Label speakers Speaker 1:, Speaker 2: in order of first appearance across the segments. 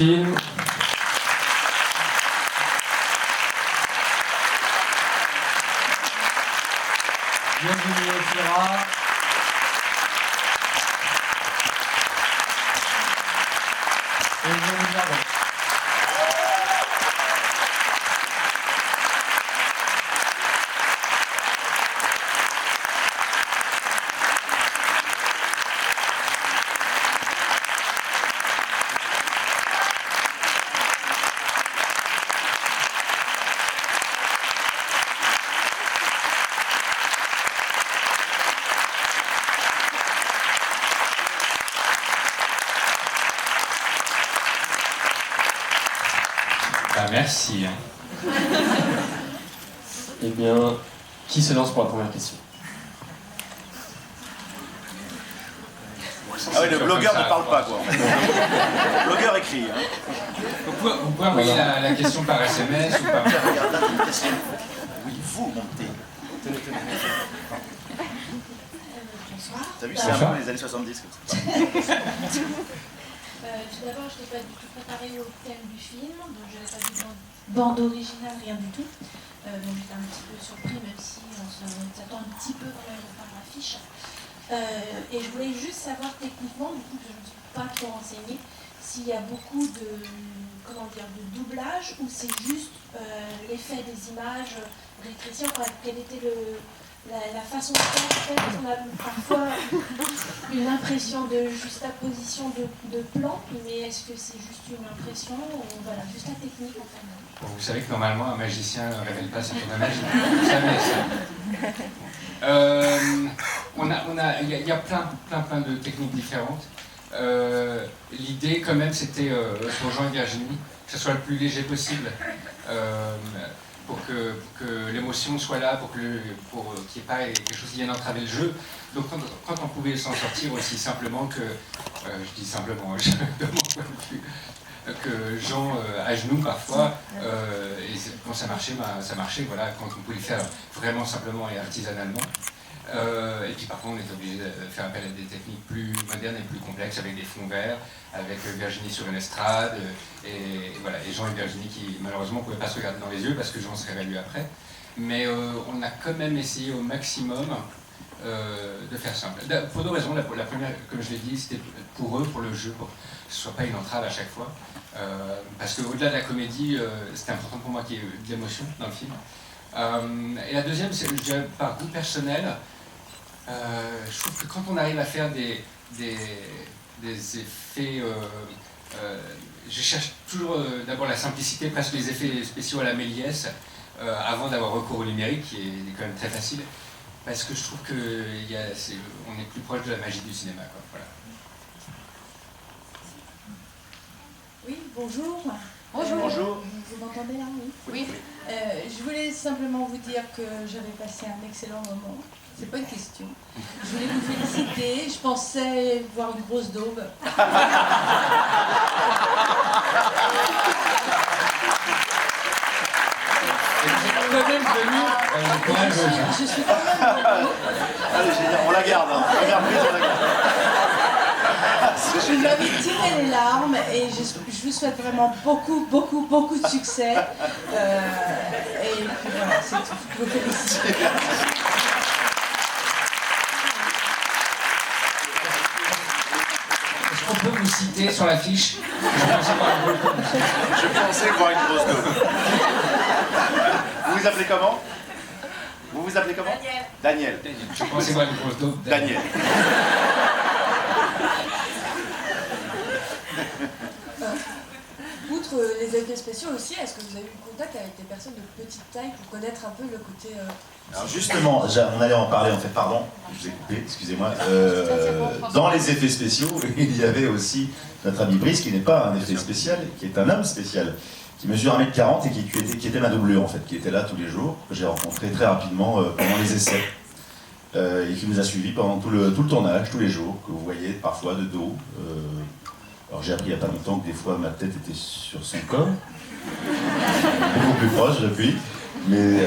Speaker 1: film. Bienvenue au Fira. Et je vous remercie.
Speaker 2: Merci.
Speaker 1: Eh bien, qui se lance pour la première question?
Speaker 3: Ah oui, le blogueur ne parle pas, quoi. Le blogueur écrit. Hein.
Speaker 2: Vous pouvez envoyer la question par SMS ou par...
Speaker 3: Tiens, regarde, là, une question. Oui, vous montez. T'as vu, c'est un peu les années 70 comme ça.
Speaker 4: Tout d'abord, je n'ai pas du tout préparé au thème du film, donc je n'avais pas vu de bande originale, rien du tout. Donc j'étais un petit peu surpris, même si on s'attend un petit peu quand même par l'affiche. Et je voulais juste savoir techniquement, du coup, que je ne me suis pas trop renseignée, s'il y a beaucoup de, comment dire, de doublage ou c'est juste l'effet des images rétrécies, enfin, quelle était la façon de faire, en fait, parce qu'on a parfois une impression de juxtaposition de plans, mais est-ce que c'est juste une impression ou voilà, juste la technique en fait.
Speaker 2: Bon, vous savez que normalement un magicien ne révèle pas ses tours de magie. Vous savez ça. Il y a plein de techniques différentes. L'idée quand même c'était pour Jean et Virginie que ce soit le plus léger possible. Pour que l'émotion soit là, pour qu'il n'y ait pas quelque chose qui vienne entraver le jeu. Donc quand on pouvait s'en sortir aussi simplement que, je dis simplement, de mon point de vue, que Jean à genoux parfois, et quand ça marchait, voilà, quand on pouvait le faire vraiment simplement et artisanalement. Et puis parfois on était obligé de faire appel à des techniques plus modernes et plus complexes avec des fonds verts, avec Virginie sur une estrade, et voilà, et Jean et Virginie qui malheureusement ne pouvaient pas se regarder dans les yeux parce que Jean se réveillait après. Mais on a quand même essayé au maximum de faire simple. Pour deux raisons. La première, comme je l'ai dit, c'était pour eux, pour le jeu, pour que ce ne soit pas une entrave à chaque fois. Parce qu'au-delà de la comédie, c'était important pour moi qu'il y ait de l'émotion dans le film. Et la deuxième, c'est je dirais, par goût personnel. Je trouve que quand on arrive à faire des effets, je cherche toujours d'abord la simplicité, presque les effets spéciaux à la Méliès, avant d'avoir recours au numérique, qui est quand même très facile, parce que je trouve qu'on est plus proche de la magie du cinéma, quoi. Voilà.
Speaker 5: Oui, bonjour.
Speaker 3: Bonjour.
Speaker 5: Vous m'entendez là?
Speaker 3: Oui.
Speaker 5: Je voulais simplement vous dire que j'avais passé un excellent moment. C'est pas une question. Je voulais vous féliciter. Je pensais voir une grosse daube.
Speaker 2: Vous êtes quand même venu
Speaker 5: Je suis quand même venue.
Speaker 3: Allez, génial, on la garde. Hein. On la garde vite, on la garde.
Speaker 5: Je vous avais tiré les larmes et je vous souhaite vraiment beaucoup de succès. Et puis voilà, c'est tout. Je vous félicite.
Speaker 2: Est-ce qu'on peut vous citer sur l'affiche?
Speaker 3: Je pensais voir une grosse daube. Vous vous appelez comment? Vous vous appelez comment? Daniel.
Speaker 2: Je pensais voir une grosse daube.
Speaker 3: Daniel.
Speaker 5: Outre les effets spéciaux aussi, est-ce que vous avez eu contact avec des personnes de petite taille pour connaître un peu le côté...
Speaker 6: Alors justement, on allait en parler en fait, pardon, je vous ai coupé, excusez-moi. Dans les effets spéciaux, il y avait aussi notre ami Brice, qui n'est pas un effet spécial, qui est un homme spécial, qui mesure 1m40 et qui était ma doublure en fait, qui était là tous les jours, que j'ai rencontré très rapidement pendant les essais. Et qui nous a suivis pendant tout le tournage, tous les jours, que vous voyez parfois de dos. Alors j'ai appris il n'y a pas longtemps que des fois ma tête était sur son corps, beaucoup plus proche depuis, mais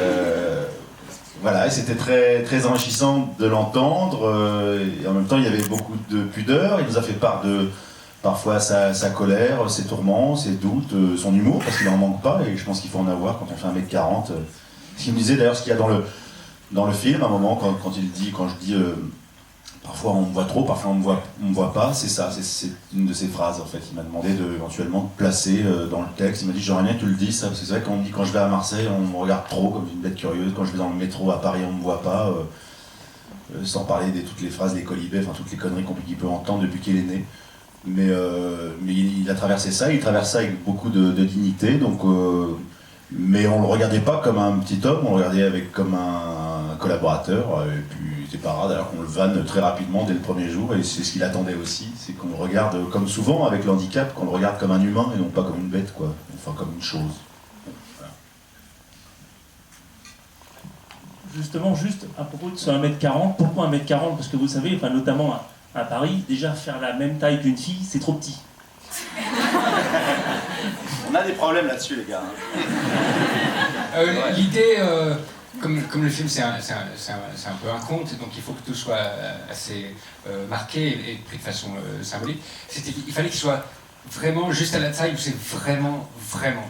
Speaker 6: voilà, et c'était très enrichissant de l'entendre, et en même temps il y avait beaucoup de pudeur. Il nous a fait part de parfois sa colère, ses tourments, ses doutes, son humour, parce qu'il n'en manque pas, et je pense qu'il faut en avoir quand on fait 1m40. Ce qu'il me disait d'ailleurs, ce qu'il y a dans le film, à un moment, quand je dis parfois on me voit trop, parfois on me voit pas, c'est ça, c'est une de ses phrases en fait. Il m'a demandé éventuellement de placer dans le texte. Il m'a dit j'aimerais bien que tu le dises, ça, parce que c'est vrai qu'on me dit quand je vais à Marseille, on me regarde trop comme une bête curieuse, quand je vais dans le métro à Paris, on me voit pas, sans parler de toutes les phrases, les colibets, enfin toutes les conneries qu'il peut entendre depuis qu'il est né. Mais il a traversé ça, il traverse ça avec beaucoup de dignité, donc, mais on le regardait pas comme un petit homme, on le regardait comme un collaborateur, et puis c'est pas rare d'ailleurs qu'on le vanne très rapidement dès le premier jour, et c'est ce qu'il attendait aussi, c'est qu'on le regarde comme souvent avec le handicap, qu'on le regarde comme un humain et non pas comme une bête, quoi, enfin comme une chose. Voilà.
Speaker 7: Justement, juste à propos de ce 1m40, pourquoi 1m40? Parce que vous savez, enfin, notamment à Paris, déjà faire la même taille qu'une fille, c'est trop petit.
Speaker 3: On a des problèmes là-dessus, les gars.
Speaker 2: L'idée, comme le film c'est un peu un conte, donc il faut que tout soit assez marqué et pris de façon symbolique, il fallait qu'il soit vraiment juste à la taille où c'est vraiment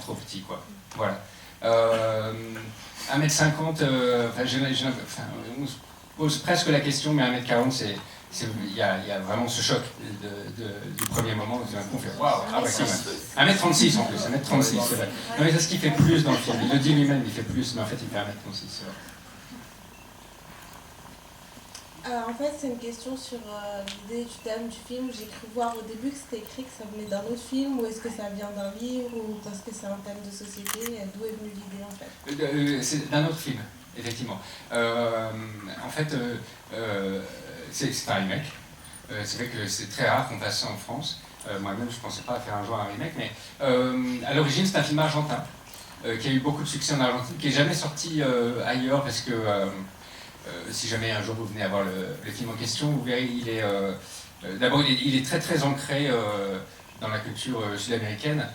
Speaker 2: trop petit, quoi. Voilà. 1m50, on se pose presque la question, mais 1m40, il y a vraiment ce choc du premier moment où on fait waouh, ah ouais, quand même. 1m36 en plus, 1m36, c'est vrai. Non mais c'est ce qu'il fait plus dans le film, il le dit lui-même, il fait plus, mais en fait il fait 1m36, c'est vrai.
Speaker 5: En fait, c'est une question sur l'idée du thème du film. J'ai cru voir au début que c'était écrit que ça venait d'un autre film, ou est-ce que ça vient d'un livre, ou parce que c'est un thème de société. D'où est venue l'idée en fait?
Speaker 2: C'est d'un autre film, effectivement. En fait, c'est un remake. C'est vrai que c'est très rare qu'on fasse ça en France. Moi-même, je ne pensais pas faire un jour un remake, mais à l'origine, c'est un film argentin qui a eu beaucoup de succès en Argentine, qui n'est jamais sorti ailleurs parce que si jamais un jour vous venez à voir le film en question, vous verrez, d'abord, il est très ancré dans la culture sud-américaine.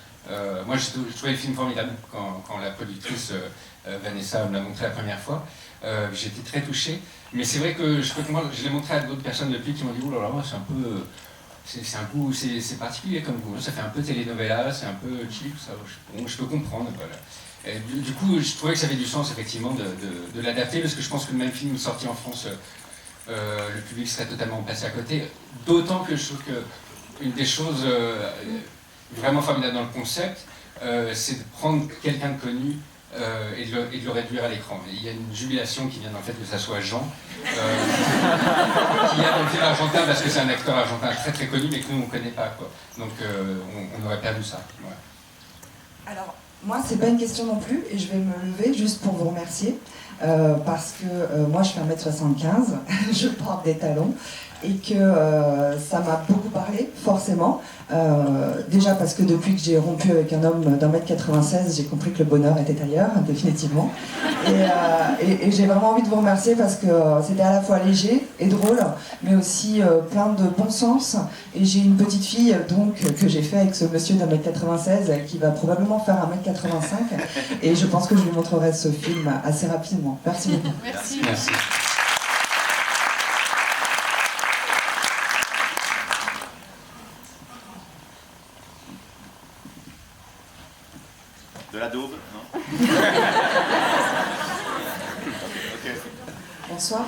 Speaker 2: Moi, je trouvais le film formidable quand la productrice Vanessa me l'a montré la première fois. J'ai été très touché, mais c'est vrai que je l'ai montré à d'autres personnes depuis qui m'ont dit « Oh là là, moi c'est un peu... c'est un goût, c'est particulier comme goût, ça fait un peu telenovela, c'est un peu cheap, ça, je peux comprendre. » Voilà. Et du coup, je trouvais que ça avait du sens effectivement de l'adapter, parce que je pense que le même film sorti en France, le public serait totalement passé à côté. D'autant que je trouve qu'une des choses vraiment formidables dans le concept, c'est de prendre quelqu'un de connu et de le réduire à l'écran. Il y a une jubilation qui vient dans le fait que ça soit Jean, qu'il y a dans le film argentin, parce que c'est un acteur argentin très connu, mais que nous on ne connaît pas, quoi. Donc on aurait perdu ça. Ouais.
Speaker 8: Alors, moi, c'est pas une question non plus, et je vais me lever juste pour vous remercier, parce que moi, je fais 1m75, je porte des talons, et que ça m'a beaucoup parlé, forcément. Déjà parce que depuis que j'ai rompu avec un homme d'1m96, j'ai compris que le bonheur était ailleurs, définitivement. Et j'ai vraiment envie de vous remercier parce que c'était à la fois léger et drôle, mais aussi plein de bon sens. Et j'ai une petite fille donc que j'ai fait avec ce monsieur d'1m96 qui va probablement faire 1m85. Et je pense que je lui montrerai ce film assez rapidement. Merci beaucoup.
Speaker 2: Merci.
Speaker 3: De la daube, non? Ok.
Speaker 9: Bonsoir.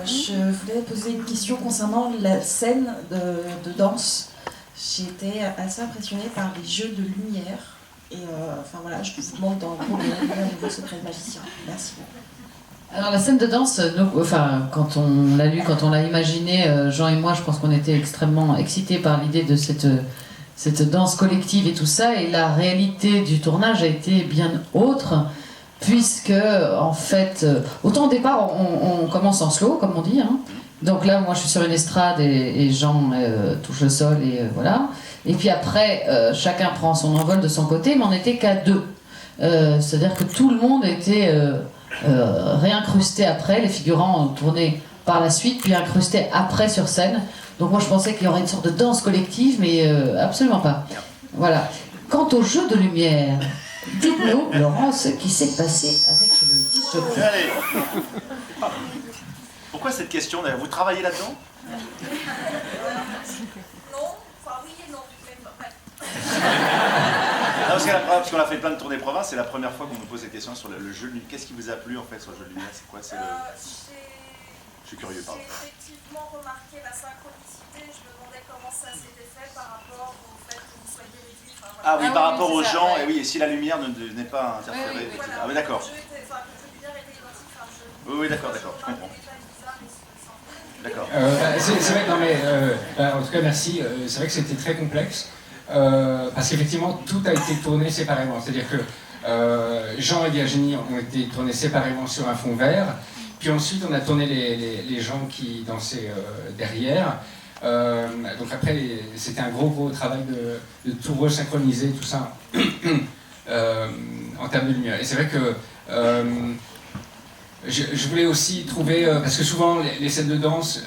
Speaker 9: Je voulais poser une question concernant la scène de danse. J'ai été assez impressionnée par les jeux de lumière. Et enfin voilà, je vous demande dans combien au niveau secret de magicien. Merci beaucoup.
Speaker 10: Alors la scène de danse, quand on l'a lu, quand on l'a imaginé, Jean et moi, je pense qu'on était extrêmement excités par l'idée de cette danse collective et tout ça, et la réalité du tournage a été bien autre, puisque en fait, autant au départ on commence en slow, comme on dit, hein. Donc là moi je suis sur une estrade et Jean touche le sol et voilà, et puis après chacun prend son envol de son côté, mais on n'était qu'à deux, c'est-à-dire que tout le monde était réincrusté après, les figurants ont tourné par la suite, puis incrustés après sur scène. Donc moi je pensais qu'il y aurait une sorte de danse collective, mais absolument pas. Voilà. Quant au jeu de lumière, dites-nous, Laurent, ce qui s'est passé avec le disque.
Speaker 3: Allez. Pourquoi cette question d'ailleurs? Vous travaillez là-dedans?
Speaker 11: Non, enfin oui et non.
Speaker 3: parce qu'on a fait plein de tournées province, c'est la première fois qu'on nous pose des questions sur le jeu de lumière. Qu'est-ce qui vous a plu en fait sur le jeu de lumière? C'est quoi? Je suis curieux, pardon.
Speaker 11: J'ai effectivement remarqué la synchronicité. Je me demandais comment ça s'était fait par rapport au fait que vous soyez réduit. Enfin, voilà.
Speaker 3: Ah oui, par rapport aux gens, et oui, et si la lumière n'est pas interférée.
Speaker 11: Oui, voilà.
Speaker 3: Ah oui, d'accord.
Speaker 11: Le jeu était, enfin, le jeu de lumière était identique. Enfin,
Speaker 3: Oui, d'accord, je comprends. D'accord.
Speaker 2: C'est vrai, non mais en tout cas merci. C'est vrai que c'était très complexe parce qu'effectivement tout a été tourné séparément. C'est-à-dire que Jean et Virginie ont été tournés séparément sur un fond vert. Puis ensuite on a tourné les gens qui dansaient derrière. Donc après c'était un gros travail de tout resynchroniser tout ça en termes de lumière. Et c'est vrai que je voulais aussi trouver, parce que souvent les scènes de danse,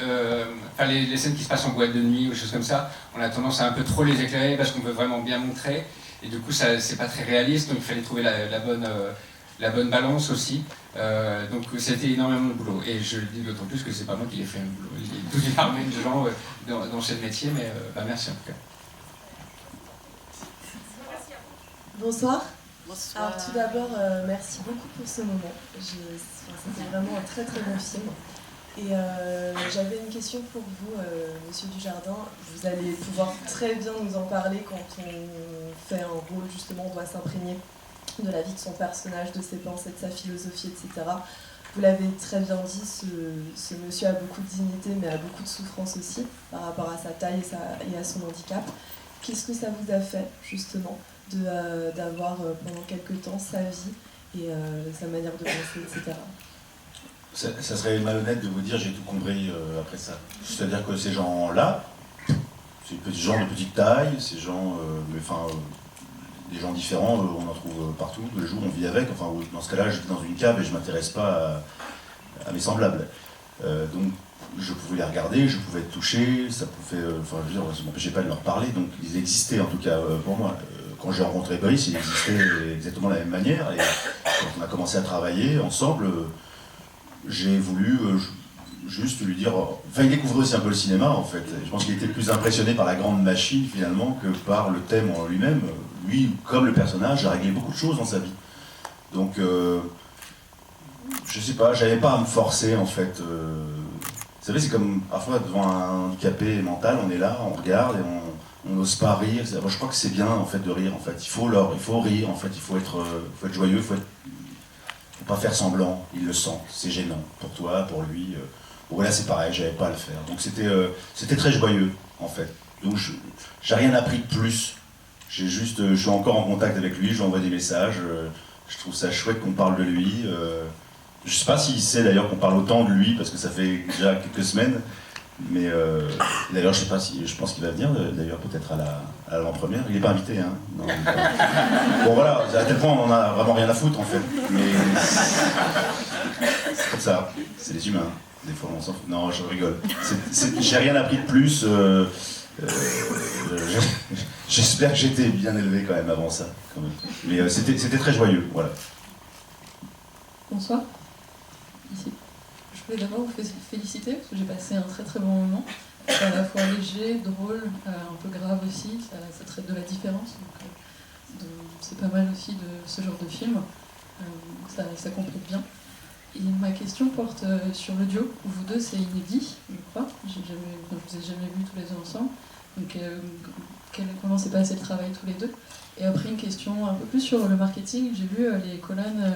Speaker 2: les scènes qui se passent en boîte de nuit ou des choses comme ça, on a tendance à un peu trop les éclairer parce qu'on veut vraiment bien montrer, et du coup c'est pas très réaliste, donc il fallait trouver la bonne balance aussi. Donc c'était énormément de boulot, et je le dis d'autant plus que c'est pas moi qui l'ai fait le boulot, il y a toute une armée de gens dans ce métier, mais merci en tout cas.
Speaker 5: Bonsoir.
Speaker 11: Bonsoir.
Speaker 5: Alors tout d'abord, merci beaucoup pour ce moment. C'était vraiment un très très bon film. Et j'avais une question pour vous, Monsieur Dujardin. Vous allez pouvoir très bien nous en parler quand on fait un rôle, justement, on doit s'imprégner de la vie de son personnage, de ses pensées, de sa philosophie, etc. Vous l'avez très bien dit, ce monsieur a beaucoup de dignité, mais a beaucoup de souffrance aussi, par rapport à sa taille et à son handicap. Qu'est-ce que ça vous a fait, justement, d'avoir pendant quelques temps sa vie et sa manière de penser, etc.
Speaker 6: Ça serait malhonnête de vous dire j'ai tout compris après ça. C'est-à-dire que ces gens-là, ces petits gens de petite taille, ces gens, des gens différents, on en trouve partout, tous les jours on vit avec. Enfin, dans ce cas-là, j'étais dans une cave et je ne m'intéresse pas à mes semblables. Donc je pouvais les regarder, je pouvais être touché, ça pouvait, je veux dire, ça ne m'empêchait pas de leur parler, donc ils existaient en tout cas pour moi. Quand j'ai rencontré Brice, il existait exactement de la même manière, et quand on a commencé à travailler ensemble, j'ai voulu juste lui dire... Enfin, il découvrait aussi un peu le cinéma, en fait. Je pense qu'il était plus impressionné par la grande machine, finalement, que par le thème en lui-même. Lui, comme le personnage, a réglé beaucoup de choses dans sa vie. Donc, je sais pas, j'avais pas à me forcer, en fait. Vous savez, c'est comme, parfois, devant un handicapé mental, on est là, on regarde, et on n'ose pas rire. Moi, je crois que c'est bien, en fait, de rire, en fait. Il faut rire, en fait, il faut être joyeux, il faut pas faire semblant, il le sent, c'est gênant, pour toi, pour lui. Bon, là, c'est pareil, j'avais pas à le faire. Donc, c'était très joyeux, en fait. Donc, j'ai rien appris de plus. Je suis encore en contact avec lui, je lui envoie des messages. Je trouve ça chouette qu'on parle de lui. Je sais pas s'il sait d'ailleurs qu'on parle autant de lui, parce que ça fait déjà quelques semaines. Mais d'ailleurs, je sais pas si, je pense qu'il va venir, d'ailleurs, peut-être à l'avant-première. Il n'est pas invité, hein. Non, il est pas... Bon, voilà, à tel point, on en a vraiment rien à foutre, en fait. Mais c'est comme ça, c'est les humains. Des fois, on s'en fout. Non, je rigole. J'ai rien appris de plus. J'espère que j'étais bien élevé quand même avant ça. Quand même. Mais c'était très joyeux, voilà.
Speaker 12: Bonsoir. Ici. Je voulais d'abord vous féliciter parce que j'ai passé un très très bon moment. C'est à la fois léger, drôle, un peu grave aussi, ça traite de la différence. C'est pas mal aussi de ce genre de film. Ça complète bien. Et ma question porte sur le duo. Vous deux, c'est inédit, je crois. Je vous ai jamais vus tous les deux ensemble. Donc, comment s'est passé le travail tous les deux? Et après, une question un peu plus sur le marketing. J'ai vu les colonnes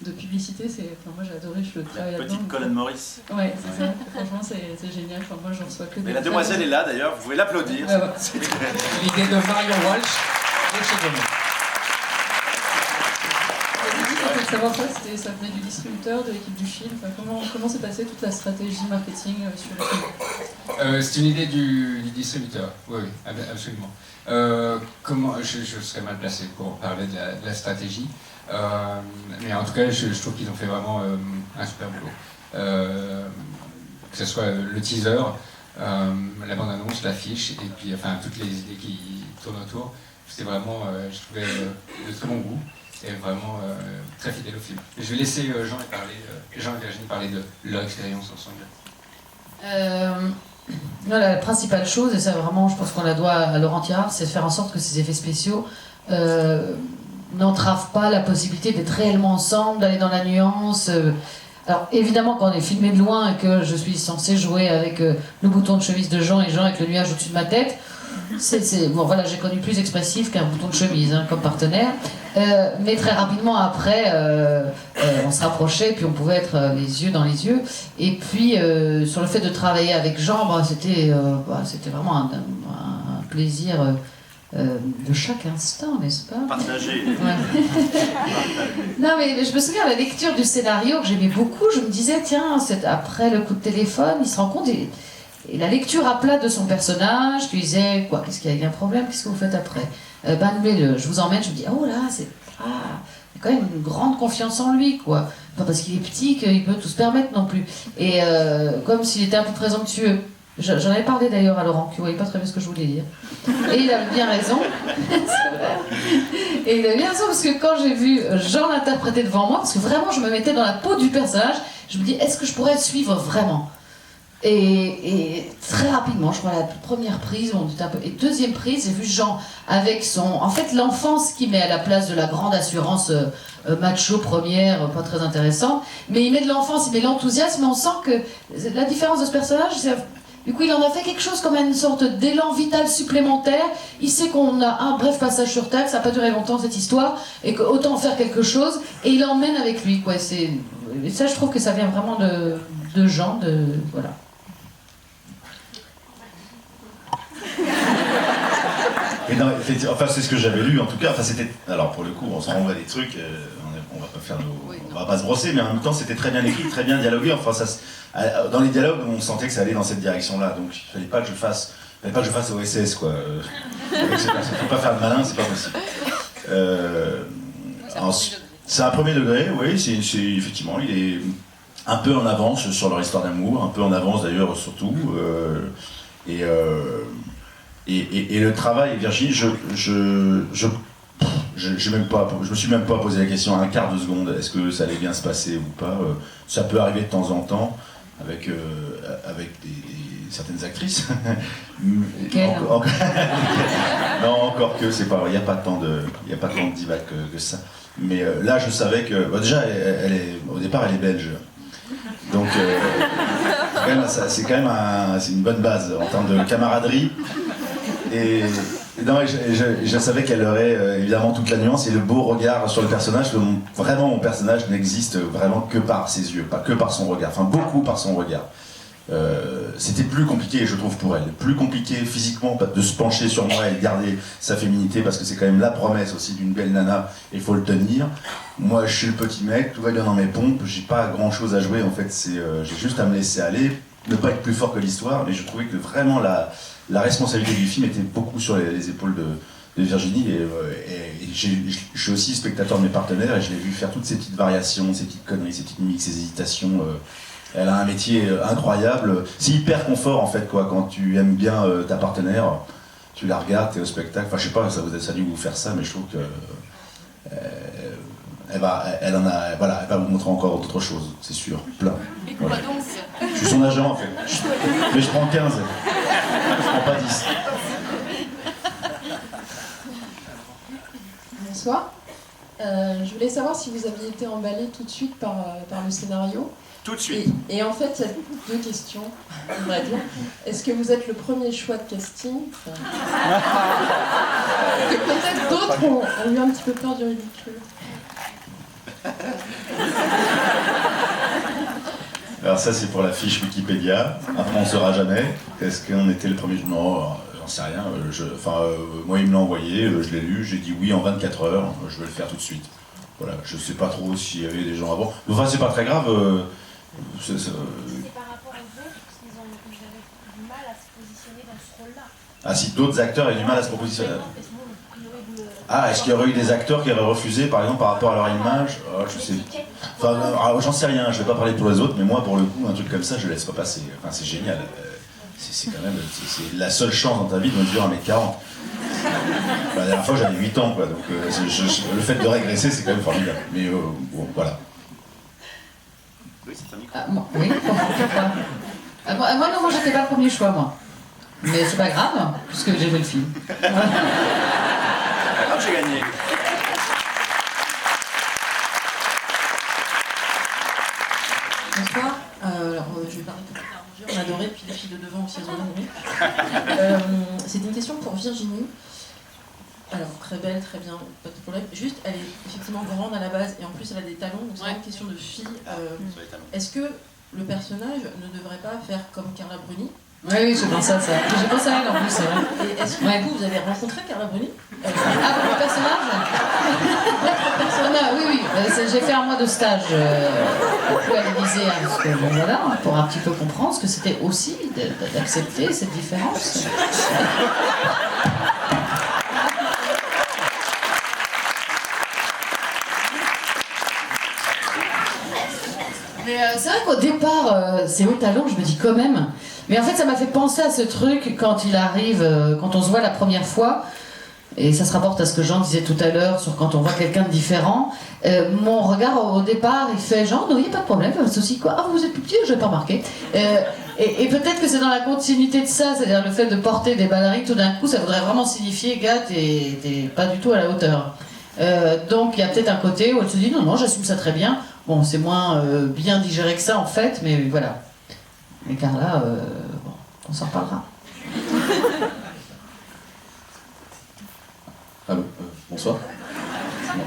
Speaker 12: de publicité. Moi, j'ai adoré, je travaille là-dedans.
Speaker 3: Petite colonne Maurice.
Speaker 12: Ouais, c'est ça. Franchement, c'est génial. Enfin, moi, j'en reçois que des...
Speaker 3: Mais la demoiselle est là, d'ailleurs. Vous pouvez l'applaudir.
Speaker 12: Ouais.
Speaker 2: L'idée de Marion Walsh et chez Gomet.
Speaker 12: C'était de savoir ça venait du distributeur, de l'équipe du film. Enfin, comment s'est passée toute la stratégie marketing sur le film?
Speaker 2: C'est une idée du distributeur, oui, absolument. Je serais mal placé pour parler de la stratégie, mais en tout cas, je trouve qu'ils ont fait vraiment un super boulot. Que ce soit le teaser, la bande-annonce, l'affiche, et puis enfin toutes les idées qui tournent autour, c'était vraiment, je trouvais, de très bon goût. Et vraiment très fidèle au film. Je vais laisser Jean et Virginie parler de leur expérience ensemble.
Speaker 10: La principale chose, et ça vraiment je pense qu'on la doit à Laurent Tirard, c'est de faire en sorte que ces effets spéciaux n'entrave pas la possibilité d'être réellement ensemble, d'aller dans la nuance. Alors évidemment quand on est filmé de loin et que je suis censée jouer avec le bouton de chemise de Jean et Jean avec le nuage au-dessus de ma tête, bon voilà, j'ai connu plus expressif qu'un bouton de chemise hein, comme partenaire, mais très rapidement après on se rapprochait puis on pouvait être les yeux dans les yeux, et puis sur le fait de travailler avec Jean, c'était vraiment un plaisir de chaque instant, n'est-ce pas?
Speaker 3: Partagé.
Speaker 10: Ouais. Non mais je me souviens à la lecture du scénario que j'aimais beaucoup, je me disais tiens, après le coup de téléphone, il se rend compte et la lecture à plat de son personnage, tu disais quoi, qu'est-ce qu'il y a un problème, qu'est-ce que vous faites après? Je vous emmène, je me dis oh là, il y a quand même une grande confiance en lui quoi, pas parce qu'il est petit qu'il peut tout se permettre non plus, et comme s'il était un peu présomptueux. J'en avais parlé d'ailleurs à Laurent, qui ne voyait pas très bien ce que je voulais dire. Et il avait bien raison. C'est vrai. Et il avait bien raison, parce que quand j'ai vu Jean l'interpréter devant moi, parce que vraiment je me mettais dans la peau du personnage, je me dis, est-ce que je pourrais le suivre vraiment? Et très rapidement, je crois la première prise, et deuxième prise, j'ai vu Jean avec en fait l'enfance qu'il met à la place de la grande assurance macho première, pas très intéressant, mais il met de l'enfance, il met l'enthousiasme, et on sent que la différence de ce personnage, c'est du coup, il en a fait quelque chose comme une sorte d'élan vital supplémentaire. Il sait qu'on a un bref passage sur Terre, que ça n'a pas duré longtemps cette histoire, et qu'autant en faire quelque chose, et il l'emmène avec lui, quoi. Et ça, je trouve que ça vient vraiment de Jean, voilà.
Speaker 6: Et non, enfin, c'est ce que j'avais lu en tout cas. Enfin, c'était. Alors pour le coup, on se renvoie des trucs. On va pas se brosser, mais en même temps, c'était très bien écrit, très bien dialogué. Enfin, dans les dialogues, on sentait que ça allait dans cette direction-là. Donc, il fallait pas que je fasse OSS, quoi. Ça peut pas faire de malin, c'est pas possible. C'est un premier degré, oui. C'est effectivement, il est un peu en avance sur leur histoire d'amour, un peu en avance d'ailleurs surtout. Et le travail, Virginie, je me suis même pas posé la question un quart de seconde, est-ce que ça allait bien se passer ou pas. Ça peut arriver de temps en temps avec certaines actrices. Non, encore que c'est pas, il n'y a pas tant de divac que ça. Mais là, je savais que déjà, au départ, elle est belge. Donc, c'est quand même c'est une bonne base en termes de camaraderie. Et je savais qu'elle aurait évidemment toute la nuance et le beau regard sur le personnage. Vraiment, mon personnage n'existe vraiment que par ses yeux, pas que par son regard, enfin beaucoup par son regard. C'était plus compliqué, je trouve, pour elle. Plus compliqué physiquement de se pencher sur moi et de garder sa féminité, parce que c'est quand même la promesse aussi d'une belle nana, et il faut le tenir. Moi, je suis le petit mec, tout va bien dans mes pompes, j'ai pas grand chose à jouer en fait, j'ai juste à me laisser aller, ne pas être plus fort que l'histoire, mais je trouvais que vraiment la responsabilité du film était beaucoup sur les épaules de Virginie, et je suis aussi spectateur de mes partenaires, et je l'ai vu faire toutes ces petites variations, ces petites conneries, ces petites mimiques, ces hésitations. Elle a un métier incroyable, c'est hyper confort en fait, quoi. Quand tu aimes bien ta partenaire, tu la regardes, t'es au spectacle, enfin je sais pas, ça a dû vous faire ça, mais je trouve que elle va vous montrer encore d'autres choses, c'est sûr, plein.
Speaker 11: Et quoi
Speaker 6: voilà.
Speaker 11: donc?
Speaker 6: Je suis son agent en fait, mais je prends 15, je prends pas 10.
Speaker 12: Bonsoir. Je voulais savoir si vous aviez été emballé tout de suite par le scénario.
Speaker 3: Tout de suite.
Speaker 12: Et en fait, il y a deux questions, on va dire. Est-ce que vous êtes le premier choix de casting? Que peut-être d'autres ont eu un petit peu peur du ridicule.
Speaker 6: Alors ça c'est pour la fiche Wikipédia, après on ne saura jamais. Est-ce qu'on était le premier? Non, j'en sais rien. Moi il me l'a envoyé, je l'ai lu, j'ai dit oui en 24 heures, je vais le faire tout de suite. Voilà, je sais pas trop s'il y avait des gens avant. Enfin c'est pas très grave.
Speaker 4: C'est par rapport aux autres, parce qu'ils avaient du mal à se positionner dans ce rôle-là.
Speaker 6: Ah, si d'autres acteurs avaient du mal à se positionner. Ah, est-ce qu'il y aurait eu des acteurs qui auraient refusé, par exemple, par rapport à leur image? Je sais. Enfin, j'en sais rien, je vais pas parler pour les autres, mais moi, pour le coup, un truc comme ça, je laisse pas passer. Enfin, c'est génial. C'est quand même c'est la seule chance dans ta vie de mesurer 1m40. La dernière fois, j'avais 8 ans, quoi, donc le fait de régresser, c'est quand même formidable. Mais bon, voilà.
Speaker 3: Oui, c'est un micro.
Speaker 10: Oui, pourquoi pas. Moi, j'étais pas le premier choix, moi. Mais c'est pas grave, puisque j'ai vu le film.
Speaker 3: Alors, j'ai gagné.
Speaker 12: C'est une question pour Virginie. Alors, très belle, très bien, pas de problème. Juste, elle est effectivement grande à la base et en plus elle a des talons, donc c'est une question de fille. Est-ce que le personnage ne devrait pas faire comme Carla Bruni?
Speaker 10: Oui, j'ai pensé à ça. J'ai pensé à elle en plus.
Speaker 12: Et est-ce que du coup vous avez rencontré Carla Bruni?
Speaker 10: Ah, pour le personnage Oui. J'ai fait un mois de stage beaucoup à l'Élysée, hein, parce que, bon, voilà, pour un petit peu comprendre ce que c'était aussi d'accepter cette différence. Mais c'est vrai qu'au départ, c'est haut talent, je me dis quand même. Mais en fait, ça m'a fait penser à ce truc quand il arrive, quand on se voit la première fois. Et ça se rapporte à ce que Jean disait tout à l'heure sur quand on voit quelqu'un de différent. Mon regard au départ, il fait genre, non, il n'y a pas de problème, pas de souci, quoi. Ah, vous êtes plus petit, je n'ai pas remarqué. Et peut-être que c'est dans la continuité de ça, c'est-à-dire le fait de porter des ballerines tout d'un coup, ça voudrait vraiment signifier, gars, t'es pas du tout à la hauteur. Donc il y a peut-être un côté où elle se dit, non, j'assume ça très bien. Bon, c'est moins bien digéré que ça en fait, mais voilà. Mais Carla, bon, on s'en reparlera.
Speaker 13: Allô, bonsoir.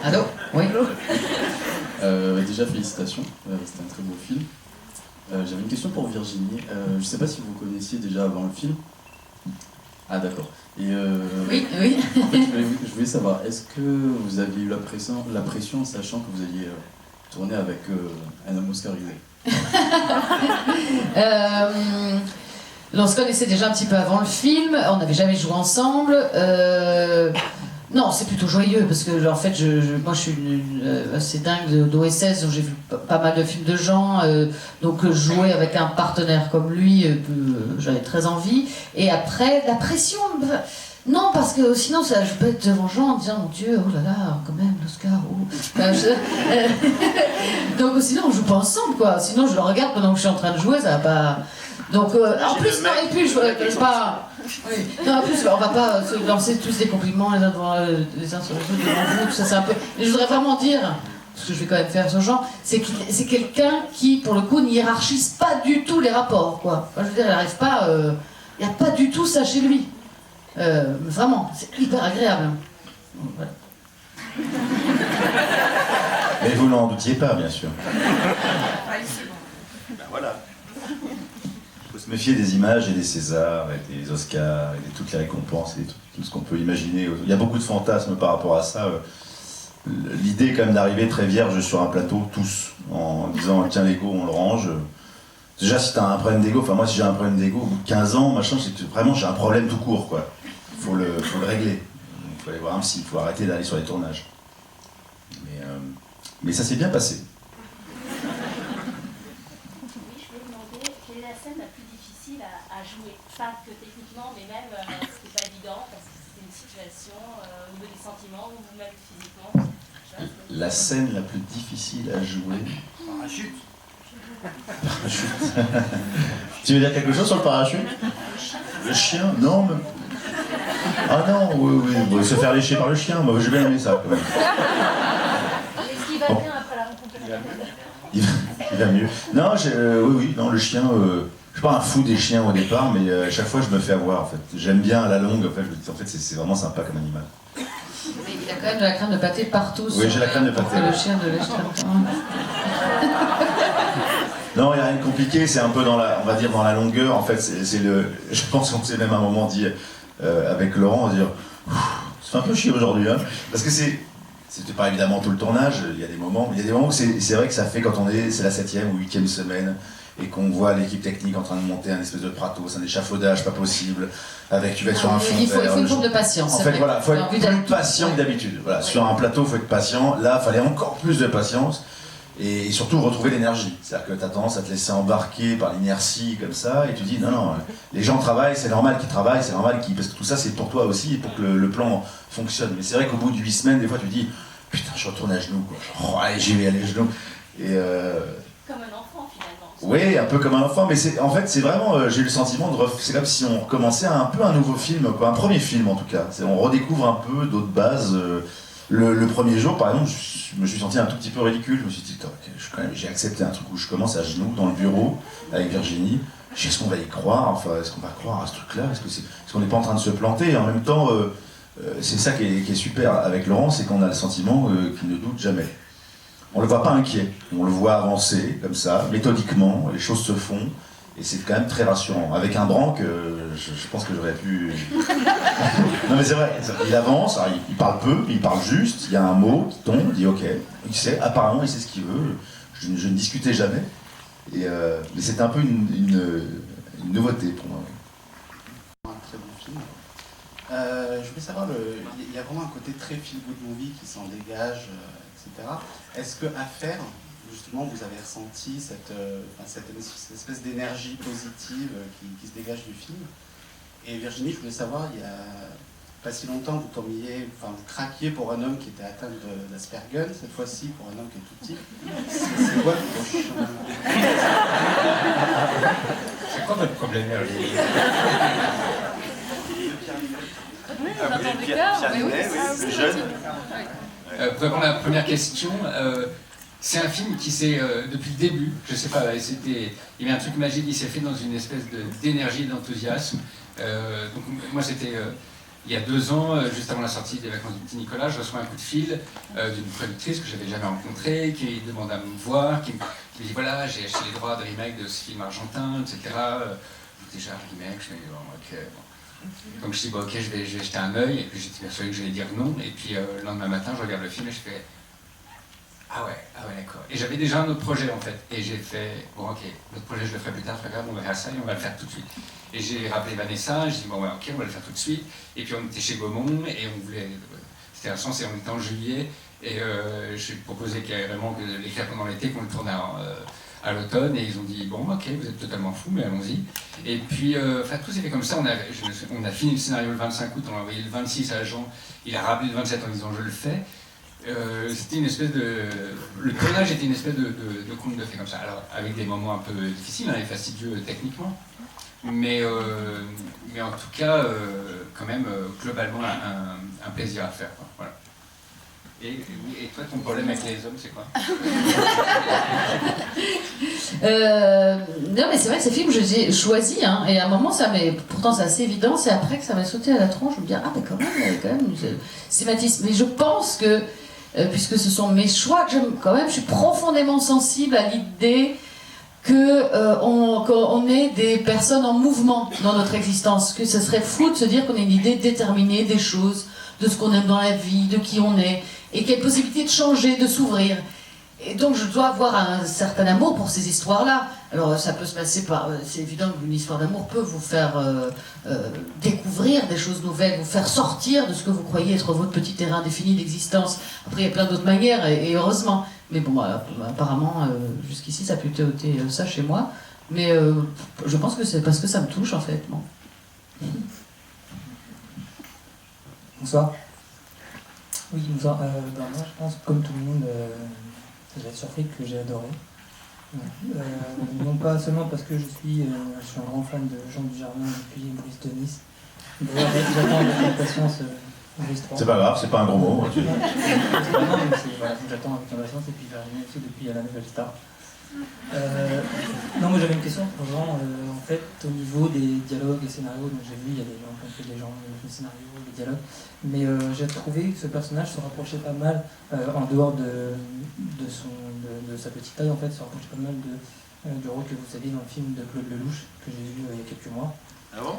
Speaker 10: Allô, oui.
Speaker 13: Déjà félicitations, c'était un très beau film. J'avais une question pour Virginie. Je ne sais pas si vous connaissiez déjà avant le film. Ah d'accord. Et
Speaker 10: oui.
Speaker 13: En fait, je voulais savoir, est-ce que vous aviez eu la pression en sachant que vous alliez tourner avec un homme oscarisé?
Speaker 10: On se connaissait déjà un petit peu avant le film, on n'avait jamais joué ensemble. Non, c'est plutôt joyeux parce que en fait, moi je suis assez dingue d'OSS, donc j'ai vu pas mal de films de gens, donc jouer avec un partenaire comme lui, j'avais très envie. Et après, la pression, non, parce que sinon je peux être devant Jean en disant mon Dieu, oh là là, quand même, l'Oscar, oh. Donc sinon on joue pas ensemble, quoi. Sinon je le regarde pendant que je suis en train de jouer, ça va pas. Donc en plus, non, et puis je pas. Oui. Non, en plus, on va pas se lancer tous des compliments les uns devant les uns sur les autres devant vous, tout ça c'est un peu. Mais je voudrais vraiment dire, ce que je vais quand même faire sur Jean, c'est quelqu'un qui, pour le coup, ne hiérarchise pas du tout les rapports, quoi. Enfin, je veux dire, il n'arrive pas. Il n'y a pas du tout ça chez lui. Vraiment, c'est hyper agréable. Donc, voilà.
Speaker 6: Mais vous n'en doutiez pas, bien sûr.
Speaker 3: Ben voilà.
Speaker 6: Il faut se méfier des images et des Césars, et des Oscars, et de toutes les récompenses, et tout ce qu'on peut imaginer. Il y a beaucoup de fantasmes par rapport à ça. L'idée est quand même d'arriver très vierge sur un plateau, tous, en disant tiens l'ego, on le range. Déjà si t'as un problème d'ego, enfin moi si j'ai un problème d'ego au bout de 15 ans, machin, c'est que vraiment j'ai un problème tout court, quoi. Faut le régler. Il faut aller voir un psy, il faut arrêter d'aller sur les tournages. Mais ça s'est bien passé.
Speaker 14: Jouer, pas que techniquement, mais même c'était pas évident parce que c'était une situation au niveau des sentiments ou même physiquement.
Speaker 6: La scène la plus difficile à jouer.
Speaker 3: Parachute.
Speaker 6: Parachute. Tu veux dire quelque chose sur le parachute? Le chien? Non, mais... Ah non, oui, se faire lécher par le chien, moi j'ai bien aimé ça quand même.
Speaker 14: Est-ce qu'il va bien après la rencontre?
Speaker 6: Il va mieux. Non, oui, non, le chien. Je suis pas un fou des chiens au départ, mais à chaque fois je me fais avoir en fait. J'aime bien à la longue, en fait c'est vraiment sympa comme animal.
Speaker 10: Mais il a quand même de la crème de pâté partout.
Speaker 6: Oui, j'ai la crème de pâté.
Speaker 10: Le chien de lèche.
Speaker 6: Non, il n'y a rien de compliqué, c'est un peu on va dire dans la longueur. En fait, je pense qu'on s'est même à un moment dit avec Laurent, dire c'est un peu chier aujourd'hui, hein, parce que c'était pas évidemment tout le tournage. Il y a des moments où c'est vrai que ça fait quand c'est la 7e ou 8e semaine. Et qu'on voit l'équipe technique en train de monter un espèce de pratos, un échafaudage pas possible, avec tu vas être sur un fond
Speaker 10: il faut
Speaker 6: vert,
Speaker 10: une forme de patience.
Speaker 6: En fait, voilà, il faut être plus patient que d'habitude. Voilà, ouais. Sur un plateau, il faut être patient. Là, il fallait encore plus de patience et surtout retrouver l'énergie. C'est-à-dire que tu as tendance à te laisser embarquer par l'inertie comme ça et tu dis non, les gens travaillent, c'est normal qu'ils travaillent, c'est normal parce que tout ça c'est pour toi aussi et pour que le plan fonctionne. Mais c'est vrai qu'au bout de 8 semaines, des fois tu dis putain, je retourne à genoux, quoi. Oh, allez, j'y vais aller à genoux. Et
Speaker 14: comme un enfant finalement.
Speaker 6: Oui, un peu comme un enfant, mais en fait c'est vraiment, j'ai eu le sentiment c'est comme si on recommençait un peu un nouveau film, quoi, un premier film en tout cas. On redécouvre un peu d'autres bases. Le premier jour, par exemple, je me suis senti un tout petit peu ridicule. Je me suis dit, j'ai accepté un truc où je commence à genoux dans le bureau avec Virginie. est-ce qu'on va y croire, enfin, est-ce qu'on va croire à ce truc-là, est-ce qu'on n'est pas en train de se planter? Et en même temps, c'est ça qui est super avec Laurent, c'est qu'on a le sentiment qu'il ne doute jamais. On le voit pas inquiet, on le voit avancer comme ça, méthodiquement, les choses se font, et c'est quand même très rassurant. Avec un Branque, je pense que j'aurais pu... Non mais c'est vrai, il avance, alors, il parle peu, il parle juste, il y a un mot qui tombe, il dit ok, il sait, apparemment il sait ce qu'il veut, je ne discutais jamais, mais c'est un peu une nouveauté pour moi.
Speaker 15: Un très bon film. Je voulais savoir, il y a vraiment un côté très feel-good movie qui s'en dégage, etc. Est-ce qu'à faire, justement, vous avez ressenti cette espèce d'énergie positive qui se dégage du film? Et Virginie, je voulais savoir, il y a pas si longtemps, vous craquiez pour un homme qui était atteint d'Asperger, cette fois-ci pour un homme qui est tout petit. C'est quoi le prochain?
Speaker 2: C'est quoi votre problème, Virginie?
Speaker 3: Pierre Ninet, oui, le jeune.
Speaker 2: Pour répondre à la première question, c'est un film qui s'est, depuis le début, je sais pas, il y avait un truc magique qui s'est fait dans une espèce d'énergie et d'enthousiasme. Donc moi c'était il y a 2 ans, juste avant la sortie des Vacances du Petit Nicolas, je reçois un coup de fil d'une productrice que j'avais jamais rencontrée, qui demande à me voir, qui me dit voilà, j'ai acheté les droits de remake de ce film argentin, etc. Déjà, remake, je me dis bon, ok. Bon. Donc je dis bon, ok, je vais jeter un œil, et puis j'étais persuadé que j'allais dire non, et puis le lendemain matin, je regarde le film et je fais ah ouais, d'accord. Et j'avais déjà un autre projet en fait, et j'ai fait bon, ok, notre projet je le ferai plus tard, c'est pas grave, on va faire ça et on va le faire tout de suite. Et j'ai rappelé Vanessa, j'ai dit bon ouais, ok, on va le faire tout de suite, et puis on était chez Gaumont, et on voulait, c'était un sens, et on était en juillet, et je lui ai proposé carrément que l'écrire pendant l'été, qu'on le tourne à l'automne, et ils ont dit bon ok, vous êtes totalement fou, mais allons-y. Et puis tout s'est fait comme ça, on a fini le scénario le 25 août, on l'a envoyé le 26 à Jean, il a rappelé le 27 en disant je le fais. C'était une espèce de... Le tournage était une espèce de conte de fées comme ça, alors avec des moments un peu difficiles et fastidieux techniquement, mais en tout cas quand même globalement un plaisir à faire, quoi. Voilà. Et toi, ton problème avec les hommes, c'est quoi?
Speaker 10: Non mais c'est vrai que ces films, je les ai choisis, hein, et à un moment, pourtant c'est assez évident, c'est après que ça m'a sauté à la tronche, je me dis ah mais quand même, il y a quand même sématisme. Mais je pense que, puisque ce sont mes choix, que j'aime quand même, je suis profondément sensible à l'idée qu'on est des personnes en mouvement dans notre existence, que ce serait fou de se dire qu'on a une idée déterminée des choses, de ce qu'on aime dans la vie, de qui on est, et qu'il y a une possibilité de changer, de s'ouvrir. Et donc je dois avoir un certain amour pour ces histoires-là. Alors ça peut se passer par... C'est évident qu'une histoire d'amour peut vous faire découvrir des choses nouvelles, vous faire sortir de ce que vous croyez être votre petit terrain défini d'existence. Après il y a plein d'autres manières, et heureusement. Mais bon, apparemment, jusqu'ici ça a plutôt été ça chez moi. Mais je pense que c'est parce que ça me touche en fait. Bon.
Speaker 16: Bonsoir. Oui, bonsoir. Moi, je pense, comme tout le monde, vous êtes surpris que j'ai adoré. Non pas seulement parce que je suis un grand fan de Jean Dujardin et puis Brice de Nice. D'ailleurs, j'attends avec impatience Brice 3.
Speaker 6: C'est pas grave, c'est pas un gros mot.
Speaker 16: Non, mais voilà, j'attends avec impatience, et puis Virginie aussi depuis La Nouvelle Star. Non, moi j'avais une question pour Jean. En fait, au niveau des dialogues et scénarios, donc j'ai vu, il y a des gens qui ont fait des gens, les scénarios, les dialogues, mais j'ai trouvé que ce personnage se rapprochait pas mal, en dehors de sa petite taille, en fait, se rapprochait pas mal du rôle que vous aviez dans le film de Claude Lelouch, que j'ai vu il y a quelques mois.
Speaker 3: Ah bon?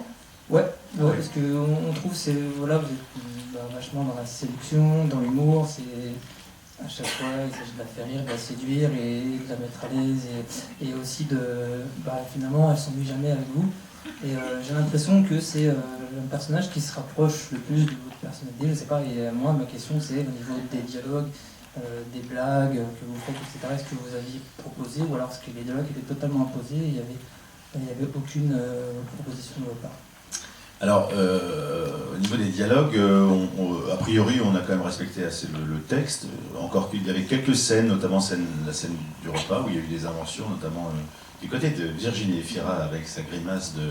Speaker 16: Ouais, parce qu'on trouve, voilà, vous êtes vachement dans la séduction, dans l'humour, à chaque fois, il s'agit de la faire rire, de la séduire et de la mettre à l'aise, et aussi finalement, elle s'ennuie jamais avec vous. Et j'ai l'impression que c'est un personnage qui se rapproche le plus de votre personnalité, je sais pas, et moi, ma question c'est au niveau des dialogues, des blagues que vous faites, etc. Est-ce que vous aviez proposé, ou alors est-ce que les dialogues étaient totalement imposés et il n'y avait aucune proposition de votre part?
Speaker 6: Alors, au niveau des dialogues, a priori, on a quand même respecté assez le texte, encore qu'il y avait quelques scènes, notamment la scène du repas, où il y a eu des inventions, notamment du côté de Virginie Efira, avec sa grimace de...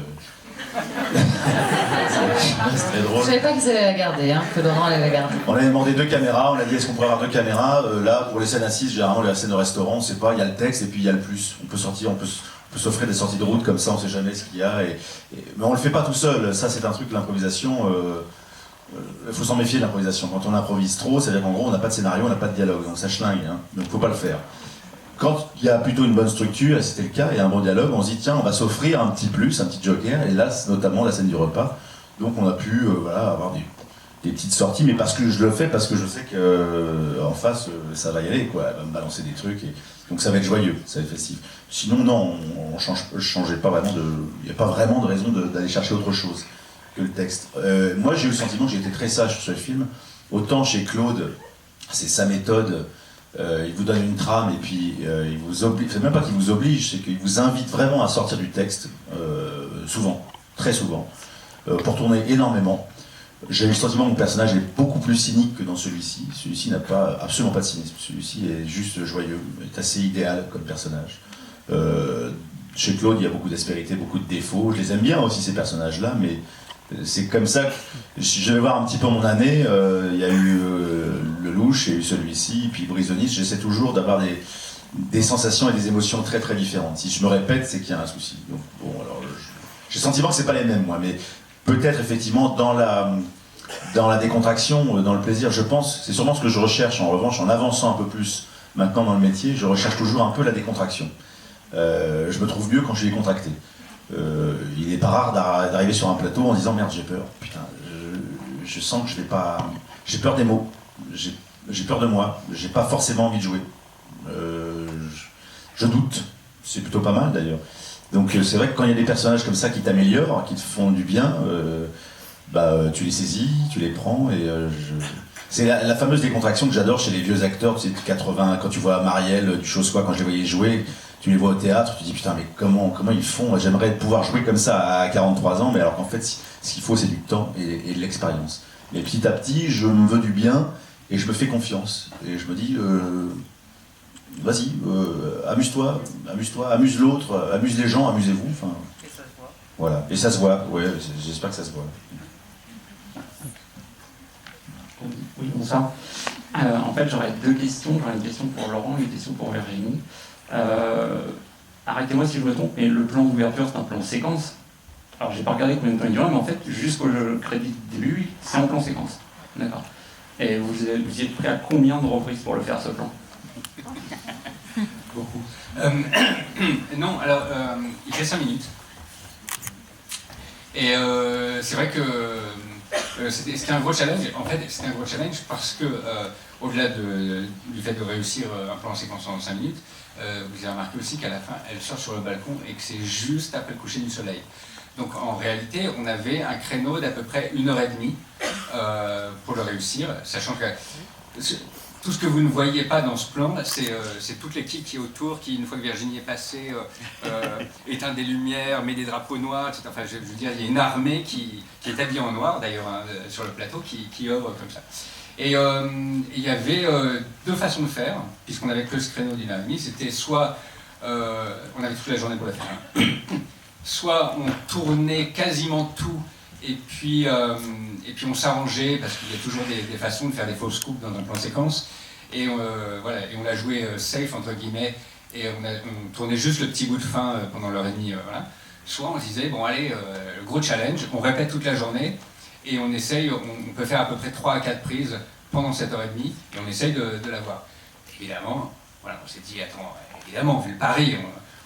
Speaker 6: C'est très drôle.
Speaker 10: Je savais pas qu'ils allaient la garder, hein, que Laurent allait la garder.
Speaker 6: On avait demandé 2 caméras, on a dit est-ce qu'on pourrait avoir 2 caméras. Là, pour les scènes assises, généralement, les scènes au restaurant, on sait pas, il y a le texte et puis il y a le plus. On peut peut s'offrir des sorties de route comme ça, on sait jamais ce qu'il y a. Mais on le fait pas tout seul. Ça, c'est un truc, l'improvisation. Il faut s'en méfier de l'improvisation. Quand on improvise trop, c'est-à-dire qu'en gros, on n'a pas de scénario, on n'a pas de dialogue, donc ça schlingue. Hein. Donc, faut pas le faire. Quand il y a plutôt une bonne structure, et c'était le cas, et un bon dialogue, on se dit tiens, on va s'offrir un petit plus, un petit joker. Et là, c'est notamment la scène du repas. Donc, on a pu avoir des petites sorties, mais parce que je le fais, parce que je sais qu'en face, ça va y aller, quoi. Elle va me balancer des trucs. Donc, ça va être joyeux, ça va être festif. Sinon, non, je changeais pas vraiment il n'y a pas vraiment de raison d'aller chercher autre chose que le texte. Moi, j'ai eu le sentiment que j'ai été très sage sur ce film. Autant chez Claude, c'est sa méthode. Il vous donne une trame et puis il vous oblige. C'est même pas qu'il vous oblige, c'est qu'il vous invite vraiment à sortir du texte, souvent, très souvent, pour tourner énormément. J'ai eu le sentiment que mon personnage est beaucoup plus cynique que dans celui-ci. Celui-ci n'a absolument pas de cynisme. Celui-ci est juste joyeux, est assez idéal comme personnage. Chez Claude, il y a beaucoup d'aspérité, beaucoup de défauts. Je les aime bien aussi, ces personnages-là, mais c'est comme ça que je vais voir un petit peu mon année. Il y a eu Le Louche, il y a eu celui-ci, puis Brisoniste. J'essaie toujours d'avoir des sensations et des émotions très très différentes. Si je me répète, c'est qu'il y a un souci. Donc, bon, alors, j'ai le sentiment que c'est pas les mêmes, moi, mais peut-être effectivement dans la décontraction, dans le plaisir, je pense, c'est sûrement ce que je recherche. En revanche, en avançant un peu plus maintenant dans le métier, je recherche toujours un peu la décontraction. Je me trouve mieux quand je suis décontracté. Il n'est pas rare d'arriver sur un plateau en disant merde, j'ai peur. Putain, je sens que je vais pas. J'ai peur des mots. J'ai peur de moi. J'ai pas forcément envie de jouer. Je doute. C'est plutôt pas mal d'ailleurs. Donc c'est vrai que quand il y a des personnages comme ça qui t'améliorent, qui te font du bien, tu les saisis, tu les prends et c'est la fameuse décontraction que j'adore chez les vieux acteurs, tu sais, 80, quand tu vois Marielle du Chossois, quand je les voyais jouer, tu les vois au théâtre, tu te dis putain mais comment ils font, j'aimerais pouvoir jouer comme ça à 43 ans, mais alors qu'en fait ce qu'il faut c'est du temps et de l'expérience. Mais petit à petit je me veux du bien et je me fais confiance et je me dis vas-y, amuse-toi, amuse l'autre, amuse les gens, amusez-vous. Enfin, et ça se voit. Voilà, et ça se voit, ouais, j'espère que ça se voit.
Speaker 17: Oui, bonsoir. En fait, j'aurais deux questions. J'aurais une question pour Laurent et une question pour Virginie. Arrêtez-moi si je me trompe, mais le plan d'ouverture, c'est un plan séquence. Alors, j'ai pas regardé combien de temps il dure, mais en fait, jusqu'au crédit de début, c'est en plan séquence. D'accord. Et vous êtes prêt à combien de reprises pour le faire, ce plan ?
Speaker 2: Beaucoup. Non, alors, il fait 5 minutes. Et c'est vrai que c'était un gros challenge. En fait, c'était un gros challenge parce que, au-delà du fait de réussir un plan en séquence en 5 minutes, vous avez remarqué aussi qu'à la fin, elle sort sur le balcon et que c'est juste après le coucher du soleil. Donc, en réalité, on avait un créneau d'à peu près 1h30 pour le réussir, sachant que tout ce que vous ne voyez pas dans ce plan, c'est toute l'équipe qui est autour, qui, une fois que Virginie est passée, éteint des lumières, met des drapeaux noirs, etc. Enfin, je veux dire, il y a une armée qui est habillée en noir, d'ailleurs, hein, sur le plateau, qui œuvre comme ça. Et il y avait deux façons de faire, puisqu'on avait que ce créneau d'1h30. C'était soit, on avait toute la journée pour le faire, soit on tournait quasiment tout, et puis on s'arrangeait, parce qu'il y a toujours des façons de faire des fausses coupes dans un plan séquence, et voilà, et on l'a joué safe, entre guillemets, et on tournait juste le petit bout de fin pendant l'heure et demie, voilà. Soit on se disait, bon allez, le gros challenge, on répète toute la journée, et on essaye, on peut faire à peu près 3 à 4 prises pendant cette heure et demie, et on essaye de l'avoir. Évidemment, voilà, on s'est dit, attends, évidemment, vu le pari,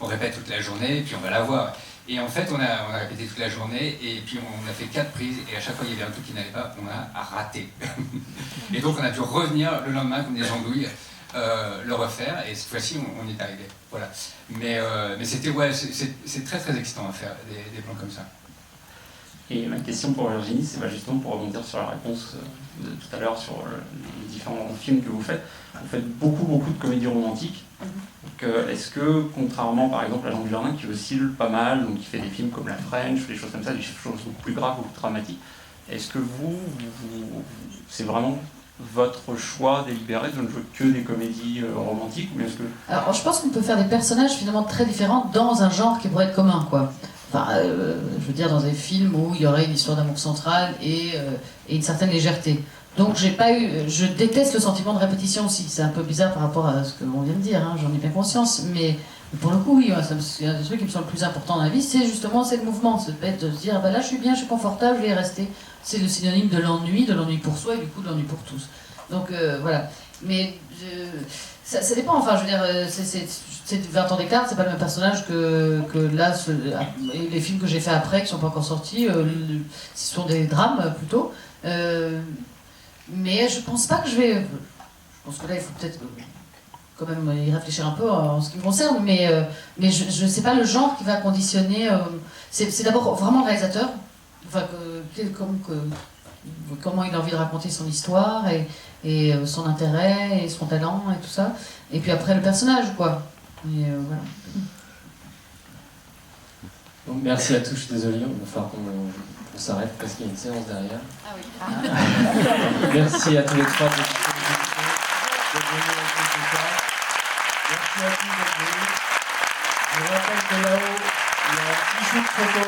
Speaker 2: on répète toute la journée, et puis on va l'avoir. Et en fait, on a répété toute la journée, et puis on a fait 4 prises, et à chaque fois il y avait un truc qui n'allait pas, on a raté. Et donc on a dû revenir le lendemain comme des andouilles, le refaire, et cette fois-ci on y est arrivé. Voilà. Mais c'était, ouais, c'est très très excitant à faire des plans comme ça.
Speaker 17: Et ma question pour Virginie, c'est justement pour rebondir sur la réponse de tout à l'heure sur les différents films que vous faites. Vous faites beaucoup de comédies romantiques. Donc, est-ce que, contrairement par exemple à Jean Dujardin qui oscille pas mal, donc qui fait des films comme La French, des choses comme ça, des choses beaucoup plus graves, beaucoup plus dramatiques, est-ce que c'est vraiment votre choix délibéré de ne jouer que des comédies romantiques, ou est-ce que...
Speaker 10: Alors, je pense qu'on peut faire des personnages finalement très différents dans un genre qui pourrait être commun, quoi. Enfin, je veux dire, dans des films où il y aurait une histoire d'amour centrale et une certaine légèreté. Donc je déteste le sentiment de répétition aussi. C'est un peu bizarre par rapport à ce que l'on vient de dire, hein, j'en ai bien conscience, mais Et pour le coup, oui, il y a des trucs qui me sont le plus importants dans la vie, c'est justement le mouvement, c'est le fait de se dire, bah là je suis bien, je suis confortable, je vais y rester. C'est le synonyme de l'ennui pour soi et du coup de l'ennui pour tous. Donc voilà. Mais ça dépend, enfin je veux dire, c'est 20 ans d'écart, c'est pas le même personnage que là, et les films que j'ai fait après qui sont pas encore sortis, ce sont des drames plutôt. Mais je pense pas que je vais. Je pense que là il faut peut-être quand même y réfléchir un peu en ce qui me concerne, mais je sais pas le genre qui va conditionner. C'est d'abord vraiment le réalisateur, enfin, comment il a envie de raconter son histoire et son intérêt et son talent et tout ça. Et puis après le personnage, quoi. Et voilà.
Speaker 1: Donc, merci à tous, je suis désolé, il va falloir qu'on s'arrête parce qu'il y a une séance derrière.
Speaker 10: Ah oui.
Speaker 1: Merci à tous les trois. Merci à tous d'être venus. Je rappelle que là-haut, il y a un petit shoot photo.